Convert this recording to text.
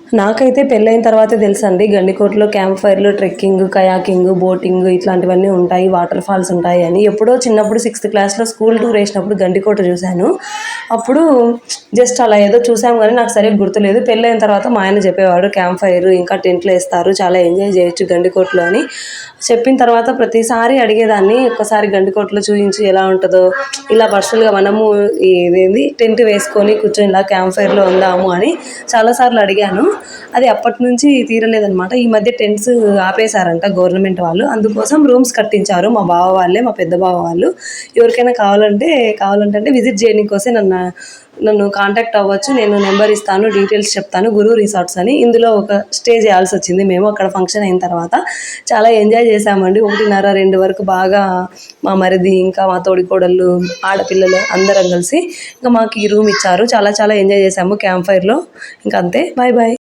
నాకైతే పెళ్ళైన తర్వాతే తెలుసండి గండికోటలో క్యాంప్ ఫైర్‌లో ట్రెక్కింగ్, కయాకింగ్, బోటింగ్ ఇట్లాంటివన్నీ ఉంటాయి. వాటర్ ఫాల్స్ ఉంటాయి అని. ఎప్పుడో చిన్నప్పుడు సిక్స్త్ క్లాస్‌లో స్కూల్ టూర్ ఏసినప్పుడు గండికోట చూశాను. అప్పుడు జస్ట్ అలా ఏదో చూసాం గానీ నాకు సరిగ్గా గుర్తులేదు. పెళ్ళైన తర్వాత మా ఆయన చెప్పేవాడు క్యాంప్ ఫైర్ ఇంకా టెంట్‌లేస్తారు. చాలా ఎంజాయ్ చేయొచ్చు గండికోటలో అని. చెప్పిన తర్వాత ప్రతిసారి అడిగేదాన్ని. ఒక్కసారి గండికోటలో చూయించు ఎలా ఉంటదో. ఇలా పర్సనల్‌గా మనము ఇదేంది టెంట్ వేసుకొని కూర్చొని ఇలా క్యాంప్ ఫైర్‌లో ఉందాము అని చాలా సార్లు అడిగాను. అది అప్పటినుంచి తీరలేదనమాట. ఈ మధ్య టెంట్స్ ఆపేశారంట గవర్నమెంట్ వాళ్ళు. అందుకోసం రూమ్స్ కట్టించారు మా బావ వాళ్ళే, మా పెద్ద బావ వాళ్ళు. ఎవరికైనా కావాలంటే అంటే విజిట్ చేయనీకోసం నన్ను కాంటాక్ట్ అవ్వచ్చు. నేను నెంబర్ ఇస్తాను, డీటెయిల్స్ చెప్తాను. గురు రిసార్ట్స్ అని. ఇందులో ఒక స్టే చేయాల్సొచ్చింది మేము అక్కడ ఫంక్షన్ అయిన తర్వాత. చాలా ఎంజాయ్ చేశామండి. 1:30, 2 వరకు బాగా మా మరిది, ఇంకా మా తోడికోడళ్ళు, ఆడపిల్లలు అందరం కలిసి ఇంకా మాకు ఈ రూమ్ ఇచ్చారు. చాలా చాలా ఎంజాయ్ చేశాము క్యాంప్ ఫైర్‌లో. ఇంక అంతే. Bye bye.